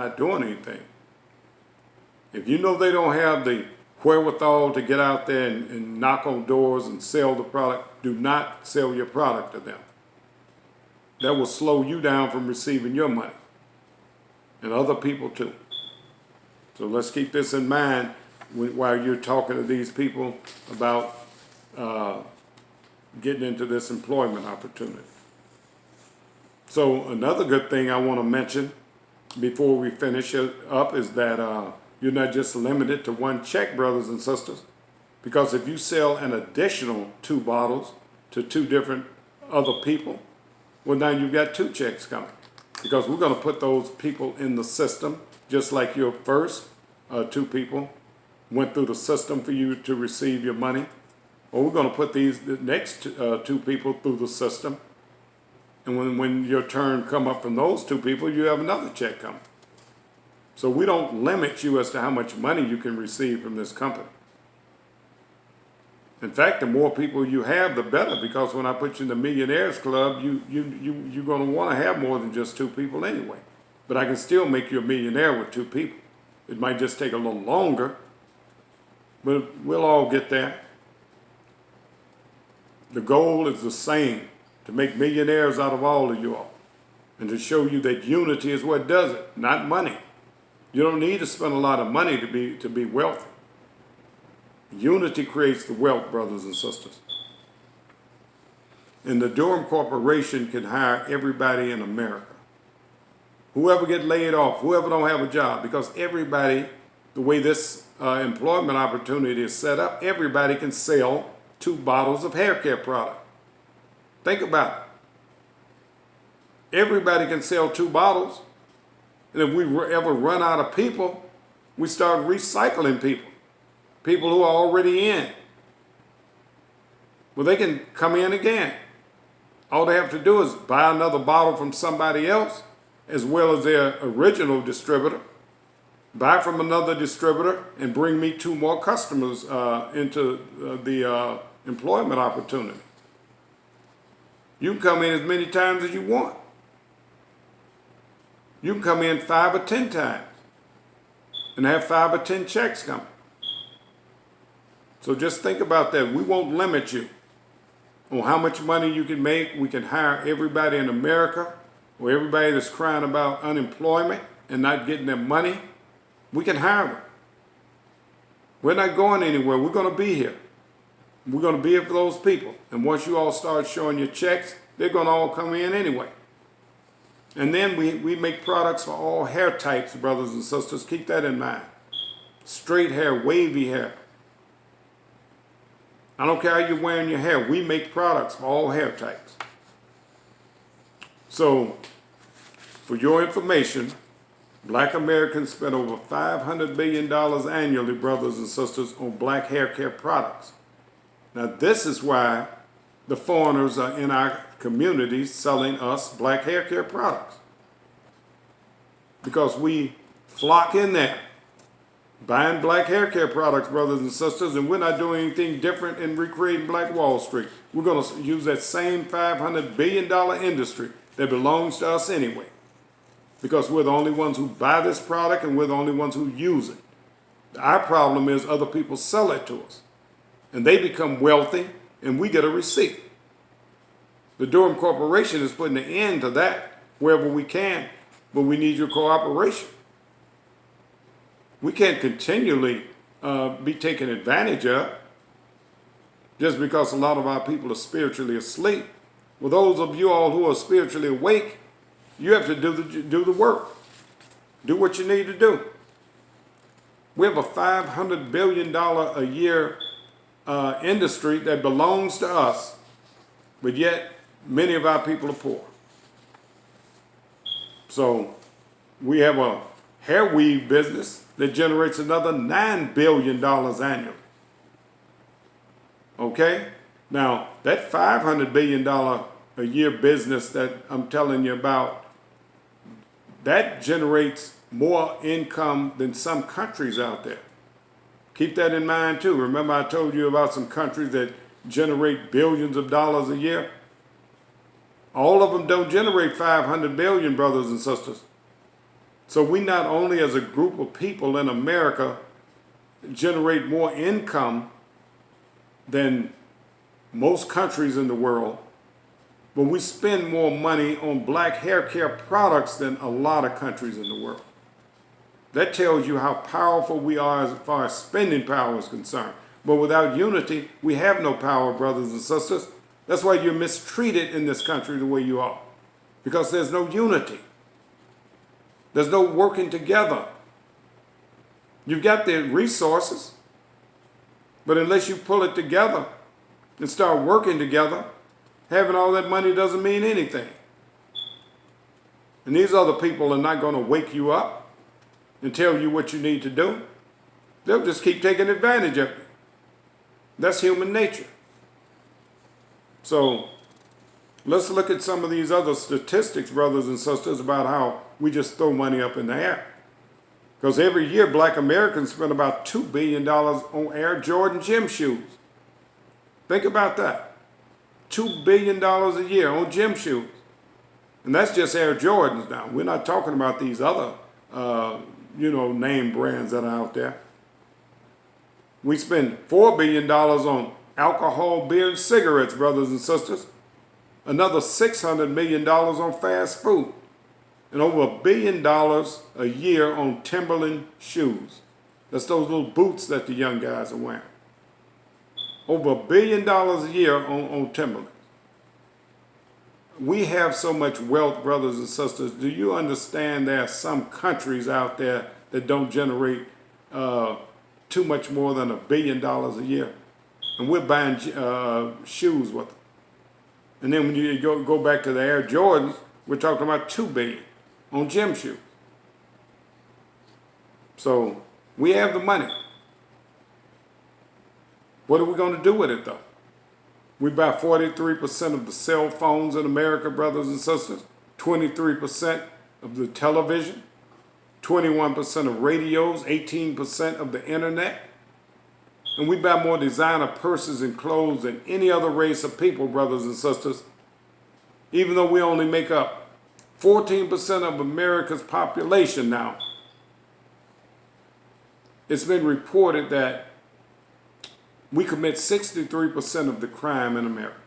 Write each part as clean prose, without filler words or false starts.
not doing anything. If you know they don't have the wherewithal to get out there and knock on doors and sell the product, do not sell your product to them. That will slow you down from receiving your money, and other people too. So let's keep this in mind while you're talking to these people about getting into this employment opportunity. So another good thing I want to mention before we finish it up is that you're not just limited to one check, brothers and sisters, because if you sell an additional 2 bottles to 2 different other people, well, now you've got 2 checks coming, because we're going to put those people in the system just like your first 2 people went through the system for you to receive your money. Well, we're going to put the next 2 people through the system, and when your turn come up from those 2 people, you have another check coming. So we don't limit you as to how much money you can receive from this company. In fact, the more people you have, the better, because when I put you in the Millionaires Club, you're going to want to have more than just 2 people anyway. But I can still make you a millionaire with 2 people. It might just take a little longer, but we'll all get there. The goal is the same, to make millionaires out of all of you all, and to show you that unity is what does it, not money. You don't need to spend a lot of money to be wealthy. Unity creates the wealth, brothers and sisters. And the Durham Corporation can hire everybody in America. Whoever get laid off, whoever don't have a job, because everybody, the way this employment opportunity is set up, everybody can sell 2 bottles of hair care product. Think about it. Everybody can sell 2 bottles. And if we ever run out of people, we start recycling people who are already in. Well, they can come in again. All they have to do is buy another bottle from somebody else, as well as their original distributor, buy from another distributor, and bring me 2 more customers into the employment opportunity. You can come in as many times as you want. You can come in 5 or 10 times and have 5 or 10 checks coming. So just think about that. We won't limit you on how much money you can make. We can hire everybody in America, or everybody that's crying about unemployment and not getting their money. We can hire them. We're not going anywhere. We're going to be here. We're going to be here for those people. And once you all start showing your checks, they're going to all come in anyway. And then we make products for all hair types, brothers and sisters. Keep that in mind. Straight hair, wavy hair. I don't care how you're wearing your hair. We make products for all hair types. So, for your information, Black Americans spend over $500 billion annually, brothers and sisters, on black hair care products. Now, this is why the foreigners are in our communities selling us black hair care products. Because we flock in there, buying black hair care products, brothers and sisters, and we're not doing anything different in recreating Black Wall Street. We're going to use that same $500 billion industry that belongs to us anyway. Because we're the only ones who buy this product, and we're the only ones who use it. Our problem is other people sell it to us, and they become wealthy, and we get a receipt. The Durham Corporation is putting an end to that wherever we can, but we need your cooperation. We can't continually be taken advantage of just because a lot of our people are spiritually asleep. Well, those of you all who are spiritually awake, you have to do the work. Do what you need to do. We have a $500 billion a year industry that belongs to us, but yet many of our people are poor. So we have a hair weave business that generates another $9 billion annually. Okay? Now, that $500 billion a year business that I'm telling you about, that generates more income than some countries out there. Keep that in mind too. Remember I told you about some countries that generate billions of dollars a year? All of them don't generate 500 billion, brothers and sisters. So we not only as a group of people in America generate more income than most countries in the world, but we spend more money on black hair care products than a lot of countries in the world. That tells you how powerful we are as far as spending power is concerned. But without unity, we have no power, brothers and sisters. That's why you're mistreated in this country the way you are, because there's no unity. There's no working together. You've got the resources, but unless you pull it together and start working together, having all that money doesn't mean anything. And these other people are not going to wake you up and tell you what you need to do. They'll just keep taking advantage of you. That's human nature. So let's look at some of these other statistics, brothers and sisters, about how we just throw money up in the air. Because every year, black Americans spend about $2 billion on Air Jordan gym shoes. Think about that. $2 billion a year on gym shoes. And that's just Air Jordans now. We're not talking about these other, name brands that are out there. We spend $4 billion on alcohol, beer, and cigarettes, brothers and sisters. Another $600 million on fast food. And over $1 billion a year on Timberland shoes. That's those little boots that the young guys are wearing. Over $1 billion a year on Timberland. We have so much wealth, brothers and sisters. Do you understand there are some countries out there that don't generate too much more than $1 billion a year? And we're buying shoes with them. And then when you go back to the Air Jordans, we're talking about $2 billion on gym shoes. So we have the money. What are we going to do with it, though? We buy 43% of the cell phones in America, brothers and sisters, 23% of the television, 21% of radios, 18% of the internet. And we buy more designer purses and clothes than any other race of people, brothers and sisters, even though we only make up 14% of America's population now. It's been reported that we commit 63% of the crime in America,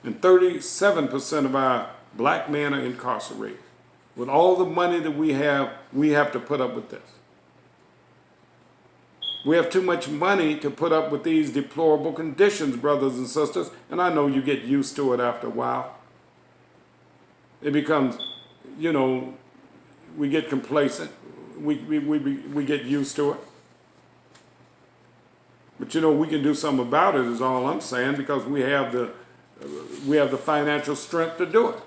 and 37% of our black men are incarcerated. With all the money that we have to put up with this. We have too much money to put up with these deplorable conditions, brothers and sisters, and I know you get used to it after a while. It becomes, we get complacent. We get used to it. But we can do something about it is all I'm saying, because we have the financial strength to do it.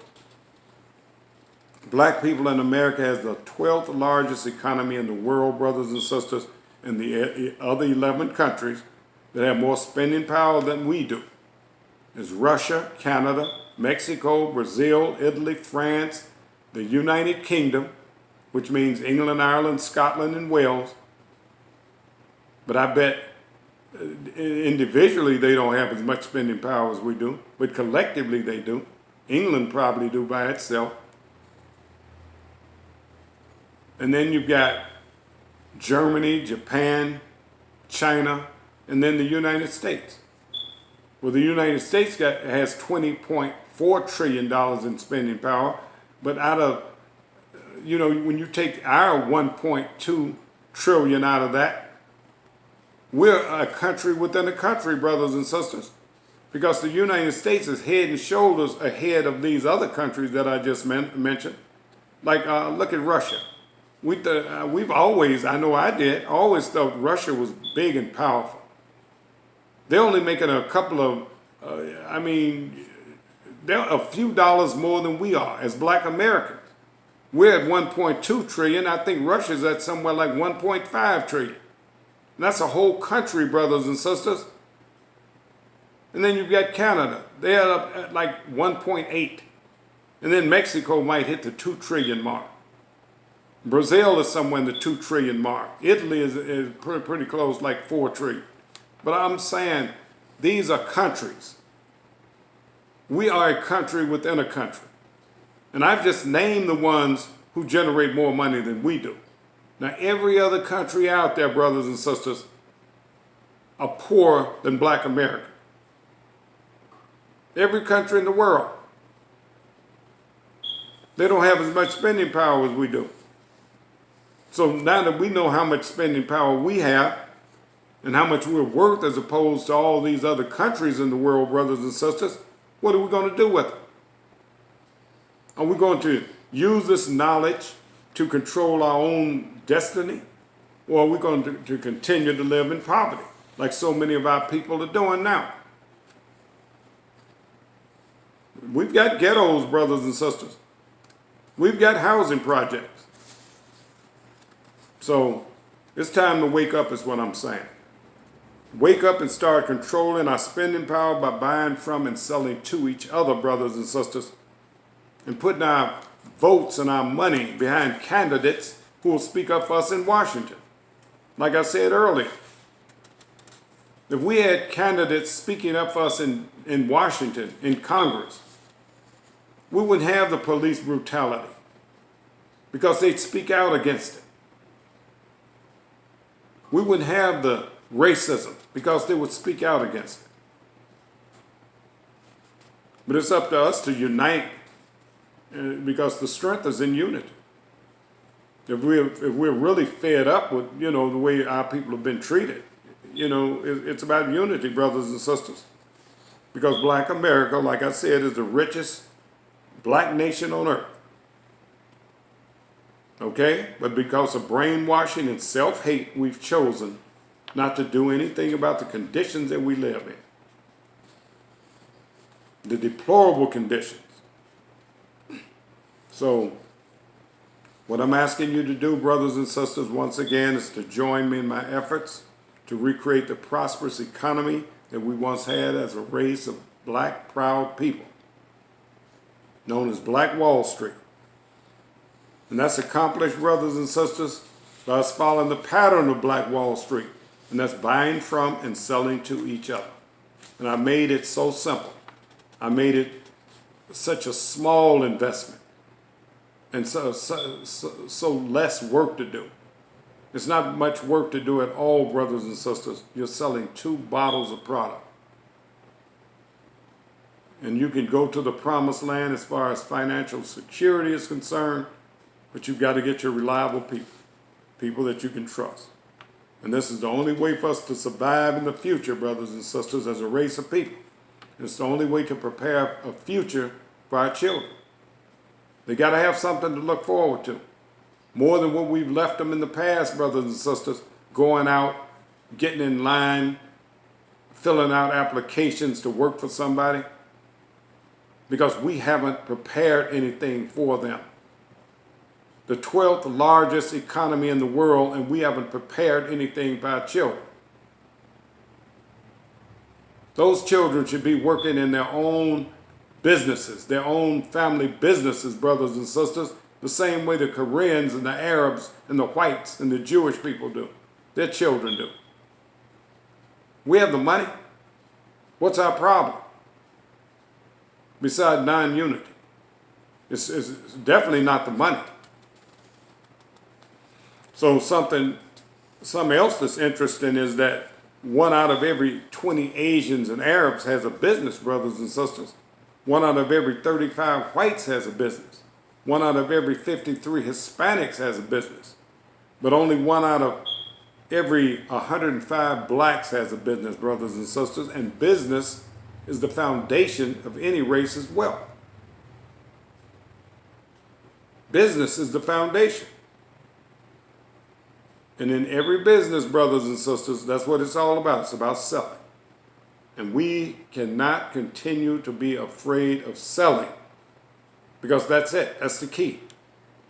Black people in America has the 12th largest economy in the world, brothers and sisters, and the other 11 countries that have more spending power than we do is Russia, Canada, Mexico, Brazil, Italy, France, the United Kingdom, which means England, Ireland, Scotland, and Wales. But I bet individually they don't have as much spending power as we do, but collectively they do. England probably do by itself. And then you've got Germany, Japan, China, and then the United States. Well, the United States has $20.4 trillion in spending power, but out of, when you take our 1.2 trillion out of that, we're a country within a country, brothers and sisters, because the United States is head and shoulders ahead of these other countries that I just mentioned. Like, look at Russia. We've always, I know I did, always thought Russia was big and powerful. They're only making a couple of, they're a few dollars more than we are as black Americans. We're at 1.2 trillion. I think Russia's at somewhere like 1.5 trillion. And that's a whole country, brothers and sisters. And then you've got Canada. They're up at like 1.8. And then Mexico might hit the 2 trillion mark. Brazil is somewhere in the 2 trillion mark. Italy is pretty close, like 4 trillion. But I'm saying these are countries. We are a country within a country. And I've just named the ones who generate more money than we do. Now, every other country out there, brothers and sisters, are poorer than Black America. Every country in the world. They don't have as much spending power as we do. So now that we know how much spending power we have and how much we're worth as opposed to all these other countries in the world, brothers and sisters, what are we going to do with it? Are we going to use this knowledge to control our own destiny? Or are we going to continue to live in poverty like so many of our people are doing now? We've got ghettos, brothers and sisters. We've got housing projects. So it's time to wake up is what I'm saying. Wake up and start controlling our spending power by buying from and selling to each other, brothers and sisters, and putting our votes and our money behind candidates who will speak up for us in Washington. Like I said earlier, if we had candidates speaking up for us in Washington, in Congress, we wouldn't have the police brutality because they'd speak out against it. We wouldn't have the racism because they would speak out against it. But it's up to us to unite because the strength is in unity. If we're really fed up with, the way our people have been treated, it's about unity, brothers and sisters. Because Black America, like I said, is the richest Black nation on earth. Okay? But because of brainwashing and self-hate, we've chosen not to do anything about the conditions that we live in. The deplorable conditions. So, what I'm asking you to do, brothers and sisters, once again, is to join me in my efforts to recreate the prosperous economy that we once had as a race of Black proud people, known as Black Wall Street. And that's accomplished, brothers and sisters, by us following the pattern of Black Wall Street, and that's buying from and selling to each other. And I made it so simple. I made it such a small investment and so less work to do. It's not much work to do at all, brothers and sisters. You're selling 2 bottles of product. And you can go to the promised land as far as financial security is concerned, but you've got to get your reliable people that you can trust. And this is the only way for us to survive in the future, brothers and sisters, as a race of people. It's the only way to prepare a future for our children. They got to have something to look forward to. More than what we've left them in the past, brothers and sisters, going out, getting in line, filling out applications to work for somebody, because we haven't prepared anything for them. The 12th largest economy in the world, and we haven't prepared anything for our children. Those children should be working in their own businesses, their own family businesses, brothers and sisters, the same way the Koreans and the Arabs and the whites and the Jewish people do. Their children do. We have the money. What's our problem? Besides non-unity. It's definitely not the money. So something else that's interesting is that 1 out of every 20 Asians and Arabs has a business, brothers and sisters. 1 out of every 35 whites has a business. 1 out of every 53 Hispanics has a business. But only 1 out of every 105 blacks has a business, brothers and sisters. And business is the foundation of any race's wealth. Business is the foundation. And in every business, brothers and sisters, that's what it's all about. It's about selling. And we cannot continue to be afraid of selling, because that's it. That's the key.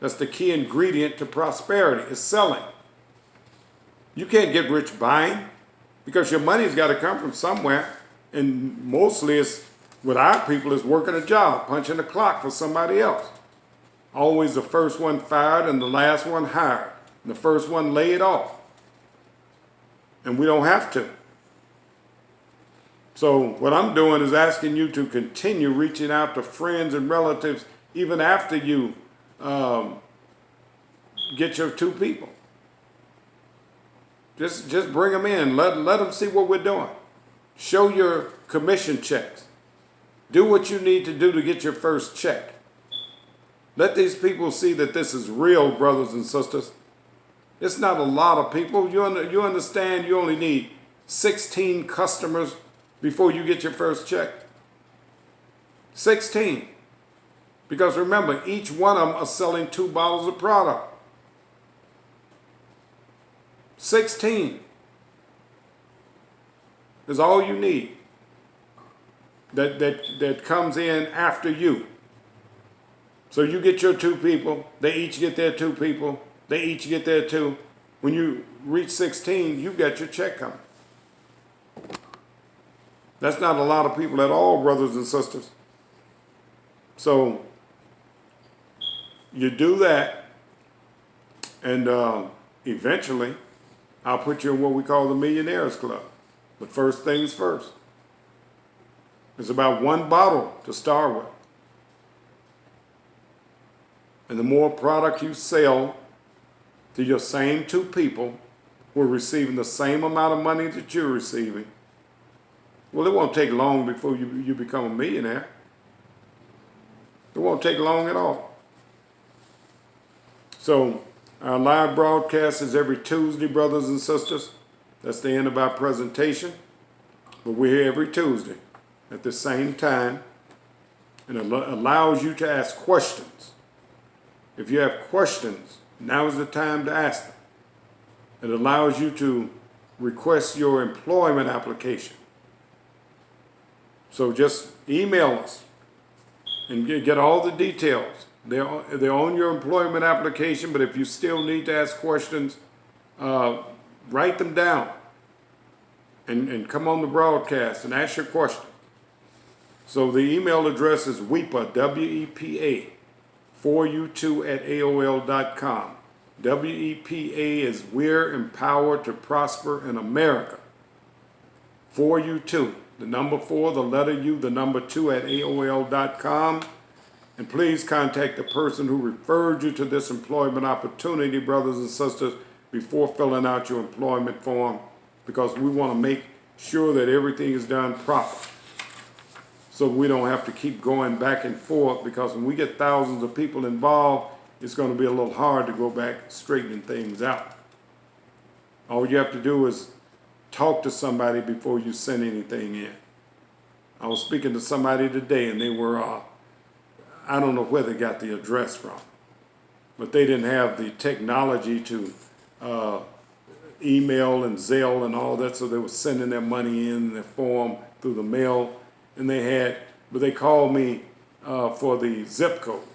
That's the key ingredient to prosperity, is selling. You can't get rich buying, because your money's got to come from somewhere. And mostly it's, with our people, is working a job, punching the clock for somebody else. Always the first one fired and the last one hired. The first one laid off. And we don't have to. So what I'm doing is asking you to continue reaching out to friends and relatives even after you get your 2 people. Just bring them in. Let them see what we're doing. Show your commission checks. Do what you need to do to get your first check. Let these people see that this is real, brothers and sisters. It's not a lot of people. You understand you only need 16 customers before you get your first check. 16. Because remember, each one of them are selling 2 bottles of product. 16 is all you need that comes in after you. So you get your 2 people, they each get their 2 people, they each get their 2. When you reach 16, you got your check coming. That's not a lot of people at all, brothers and sisters. So you do that, and eventually I'll put you in what we call the Millionaires Club. But first things first. It's about 1 bottle to start with. And the more product you sell to your same 2 people who are receiving the same amount of money that you're receiving, well, it won't take long before you become a millionaire. It won't take long at all. So our live broadcast is every Tuesday, brothers and sisters. That's the end of our presentation. But we're here every Tuesday at the same time. And it allows you to ask questions. If you have questions, now is the time to ask them. It allows you to request your employment application. So just email us and get all the details. They're on your employment application, but if you still need to ask questions, write them down and come on the broadcast and ask your question. So the email address is WEPA, W-E-P-A, 4u2@aol.com. WEPA is We're Empowered to Prosper in America. 4u2, the number 4, the letter U, the number 2 at AOL.com. And please contact the person who referred you to this employment opportunity, brothers and sisters, before filling out your employment form, because we want to make sure that everything is done proper. So we don't have to keep going back and forth, because when we get thousands of people involved, it's going to be a little hard to go back straightening things out. All you have to do is talk to somebody before you send anything in. I was speaking to somebody today, and they were, I don't know where they got the address from, but they didn't have the technology to email and Zelle and all that, so they were sending their money in their form through the mail, and but they called me for the zip code.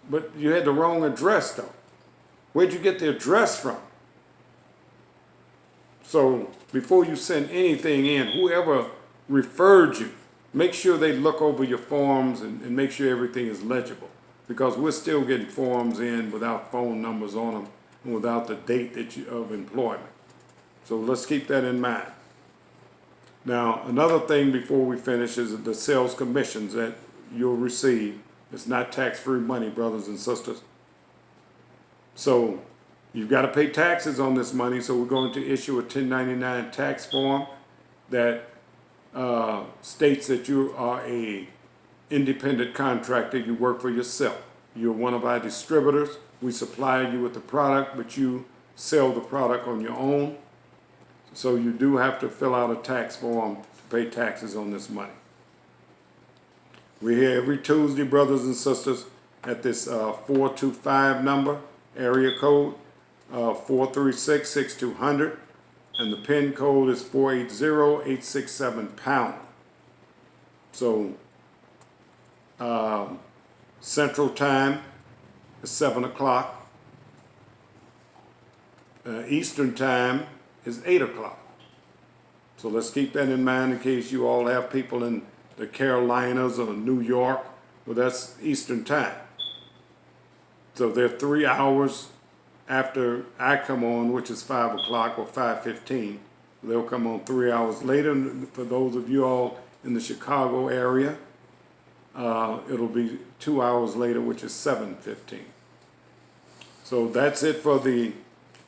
But you had the wrong address, though. Where'd you get the address from? So before you send anything in, whoever referred you, make sure they look over your forms and make sure everything is legible, because we're still getting forms in without phone numbers on them and without the date of employment. So let's keep that in mind. Now, another thing before we finish is the sales commissions that you'll receive. It's not tax-free money, brothers and sisters. So you've got to pay taxes on this money, so we're going to issue a 1099 tax form that states that you are a independent contractor. You work for yourself. You're one of our distributors. We supply you with the product, but you sell the product on your own. So you do have to fill out a tax form to pay taxes on this money. We're here every Tuesday, brothers and sisters, at this 425 number, area code 436-6200, and the PIN code is 480867#. So Central Time is 7 o'clock. Eastern Time is 8 o'clock. So let's keep that in mind in case you all have people in the Carolinas or New York. Well, that's Eastern Time. So they're 3 hours after I come on, which is 5 o'clock or 5:15. They'll come on 3 hours later. And for those of you all in the Chicago area, it'll be 2 hours later, which is 7:15. So that's it for the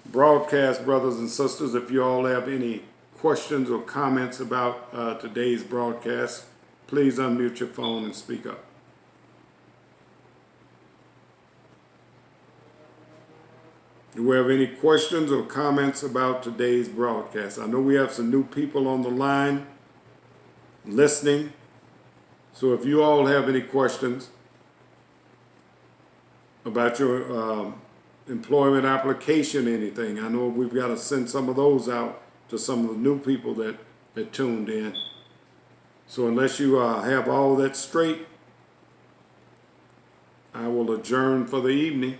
broadcast, brothers and sisters. If you all have any questions or comments about today's broadcast, please unmute your phone and speak up. Do we have any questions or comments about today's broadcast? I know we have some new people on the line listening. So if you all have any questions about your employment application, anything, I know we've got to send some of those out to some of the new people that tuned in. So unless you have all that straight, I will adjourn for the evening.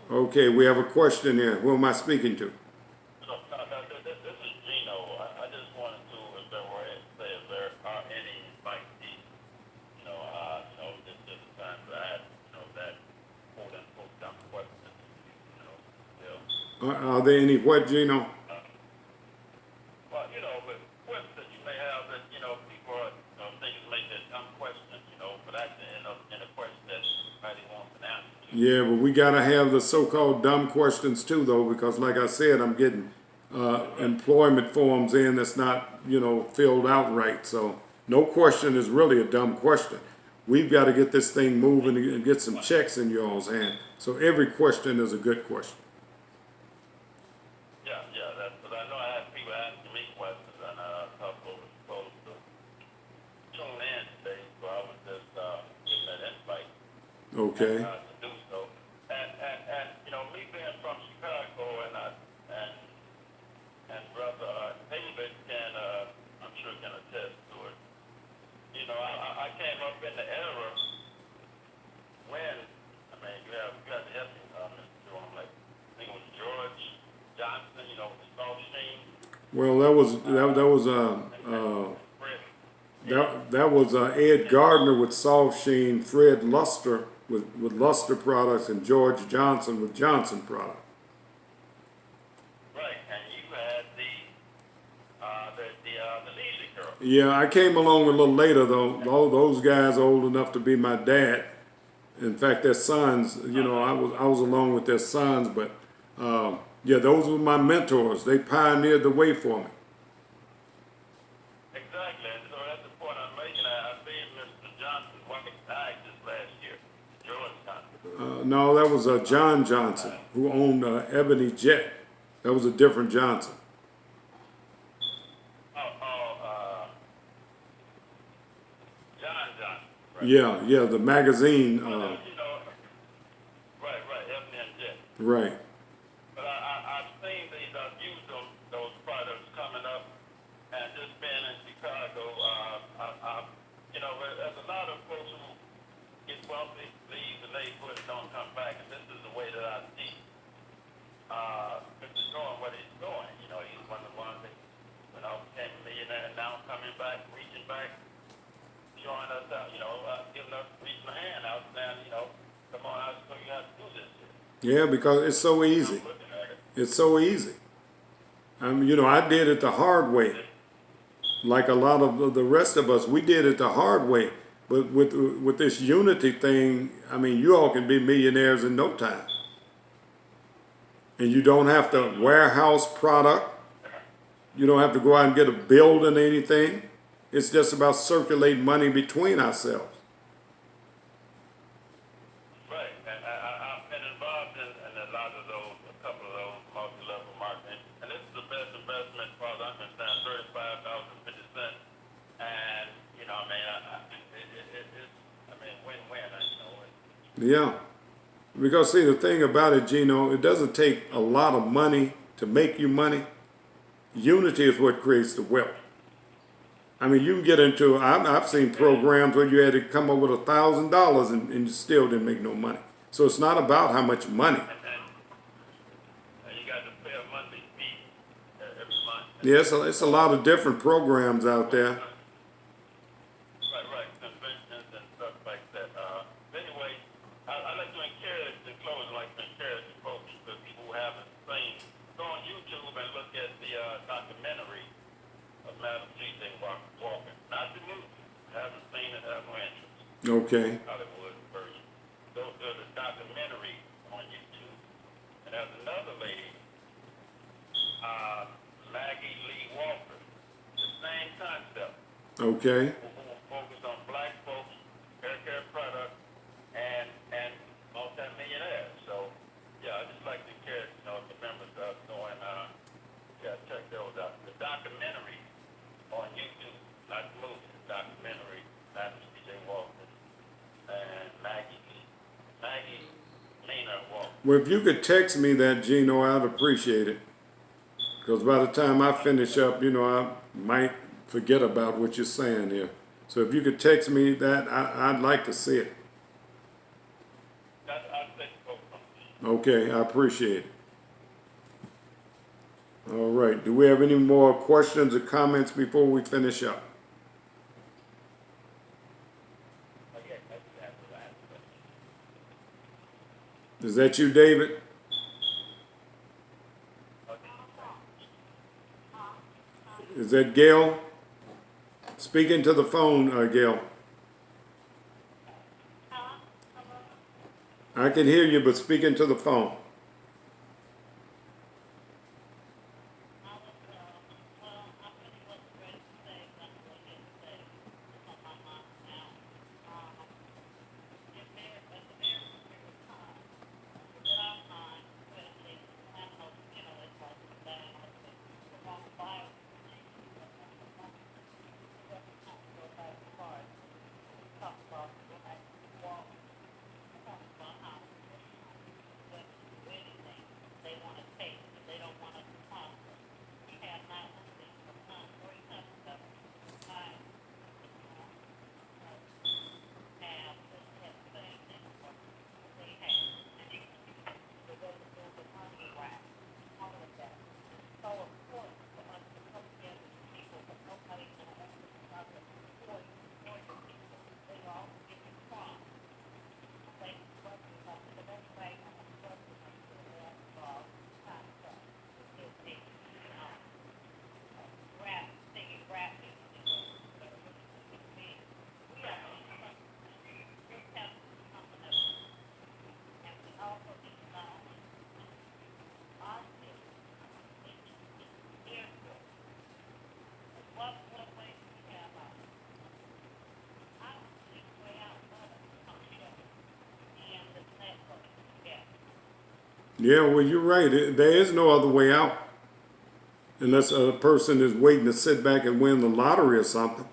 Okay, we have a question here. Who am I speaking to? This is Gino. I just wanted to, if there are any invitees, just the time that I had, that quote unquote dumb questions, still. Are there any what, Gino? Well, but questions you may have that, people are, thinking make that dumb questions, but that end up in a question that nobody wants an answer to. Yeah, but we got to have the so-called dumb questions too, though, because like I said, I'm getting employment forms in that's not, filled out right. So no question is really a dumb question. We've got to get this thing moving and get some checks in y'all's hand. So every question is a good question. Yeah, that's because I know I had people asking me questions, and a couple was supposed to tune in today, so I was just giving that invite. Okay. To do so. And me being from Chicago and brother David can, I'm sure can attest to it. I came up in the era when, you got to help me, Mr. Jerome, like, I think it was George Johnson, with Salt Sheen. Well, that was Ed Gardner with Soft Sheen, Fred Luster with Luster Products, and George Johnson with Johnson Products. Right, and you had the Leisure Girl. Yeah, I came along a little later though. All those guys are old enough to be my dad. In fact, their sons. I was along with their sons, but yeah, those were my mentors. They pioneered the way for me. Exactly, and so that's the point I'm making. I believe Mr. Johnson died this last year, George Johnson. No, that was John Johnson, who owned Ebony Jet. That was a different Johnson. John Johnson. Right? Yeah, the magazine. Right, Ebony and Jet. Right. But I've seen these, I've used those products coming up, and just being in Chicago, there's a lot of folks who get wealthy, leave, and they don't come back, and this is the way that I see Mr. Jordan, what he's doing. He's one of the ones that, became a millionaire, and now coming back, reaching back, showing us out, giving us, reaching a hand out, saying, come on, I'll show you how to do this shit. Yeah, because it's so easy. It's so easy. I did it the hard way. Like a lot of the rest of us, we did it the hard way. But with this unity thing, you all can be millionaires in no time. And you don't have to warehouse product. You don't have to go out and get a building or anything. It's just about circulating money between ourselves. Right, and I've been involved in a lot of those, a couple of those multi-level marketing, and this is the best investment as far as I'm concerned, $35.50, and it's win-win. Yeah, because see, the thing about it, Gino, it doesn't take a lot of money to make you money. Unity is what creates the wealth. You can get into, I've seen programs where you had to come up with $1,000 and you still didn't make no money. So it's not about how much money. And you got to pay a monthly fee every month. Yes, it's a lot of different programs out there. Right, conventions and stuff like that. Anyway, I'd like to encourage, in closing, folks, the people who haven't seen, go on YouTube and look at the documentary of Madam G.J. Walker. Not the movie. Haven't seen it, have no interest. Okay. Hollywood version. Those And there's another lady, Maggie Lee Walker. The same concept. Okay. Who will focus on black folks, hair care products, and multi-millionaires. So, yeah, I just like to encourage, the members of going, check those out. The documentary on YouTube, not the movie, the documentary, Madam C.J. Walker and Maggie Lena Walker. Well, if you could text me that, Gino, I'd appreciate it. Because by the time I finish up, I might forget about what you're saying here. So if you could text me that, I'd like to see it. I'll take both of them. Okay, I appreciate it. All right. Do we have any more questions or comments before we finish up? Okay, that's the last question. Is that you, David? Is that Gail? Speaking to the phone, Gail. I can hear you, but speaking to the phone. Yeah, well, you're right. There is no other way out unless a person is waiting to sit back and win the lottery or something.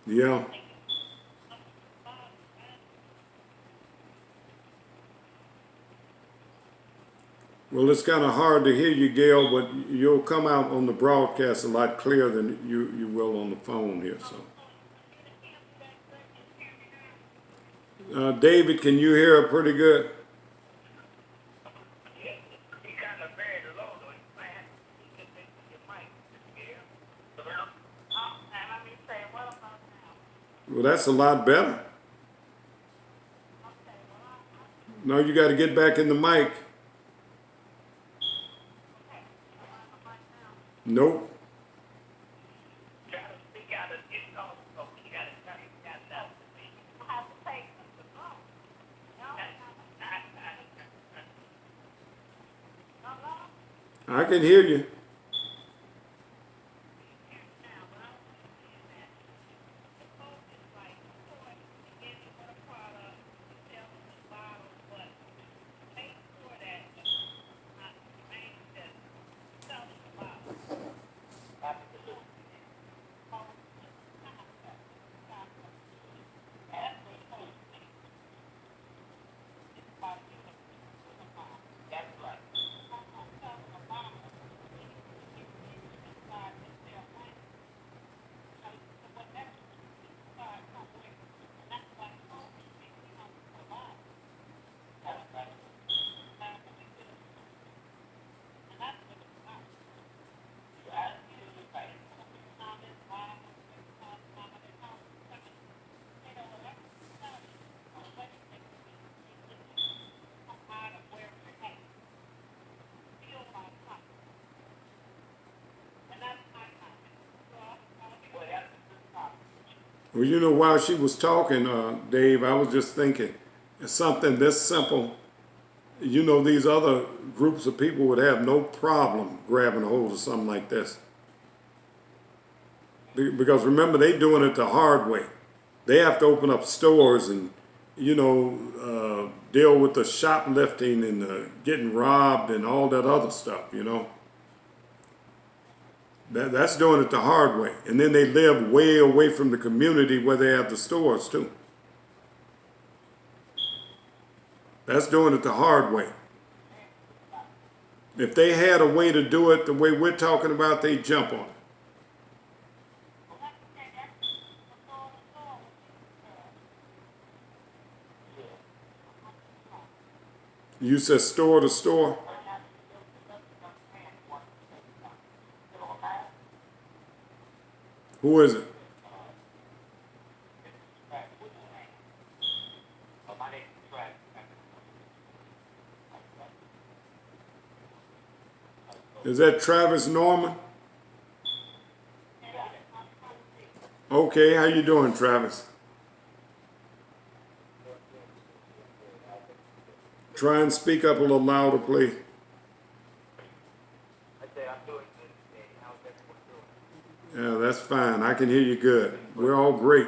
Yeah. Well, it's kind of hard to hear you, Gail, but you'll come out on the broadcast a lot clearer than you will on the phone here. So, David, can you hear her pretty good? He kind of buried the low, though. You might have to get your mic, yeah. And let me say, what about now? Well, that's a lot better. No, you got to get back in the mic. Nope. Try to speak out of it. Oh, you got that. I have to take the phone. I can hear you. Well, you know, while she was talking, Dave, I was just thinking, it's something this simple. You know, these other groups of people would have no problem grabbing a hold of something like this. Because remember, they doing it the hard way. They have to open up stores and, you know, deal with the shoplifting and getting robbed and all that other stuff, you know. That's doing it the hard way. And then they live way away from the community where they have the stores too. That's doing it the hard way. If they had a way to do it the way we're talking about, they'd jump on it. You said store to store? Who is it? Is that Travis Norman? Okay, how you doing, Travis? Try and speak up a little louder, please. Yeah, that's fine. I can hear you good. We're all great.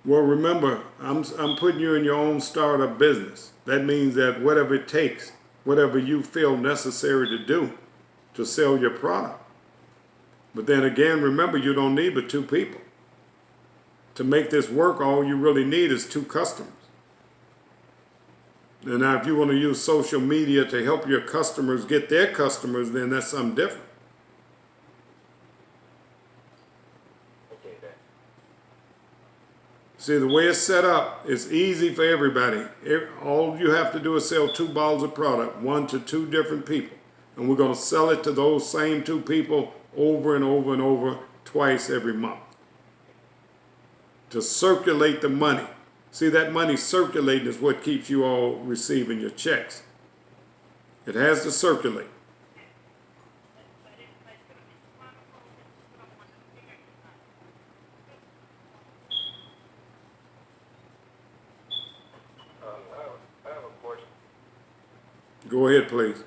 Well, remember, I'm putting you in your own startup business. That means that whatever it takes, whatever you feel necessary to do to sell your product. But then again, remember, you don't need but two people. To make this work, all you really need is two customers. And now, if you want to use social media to help your customers get their customers, then that's something different. See, the way it's set up, it's easy for everybody. All you have to do is sell 2 bottles of product, 1 to 2 different people. And we're going to sell it to those same 2 people over and over and over twice every month. To circulate the money. See, that money circulating is what keeps you all receiving your checks. It has to circulate. Go ahead, please.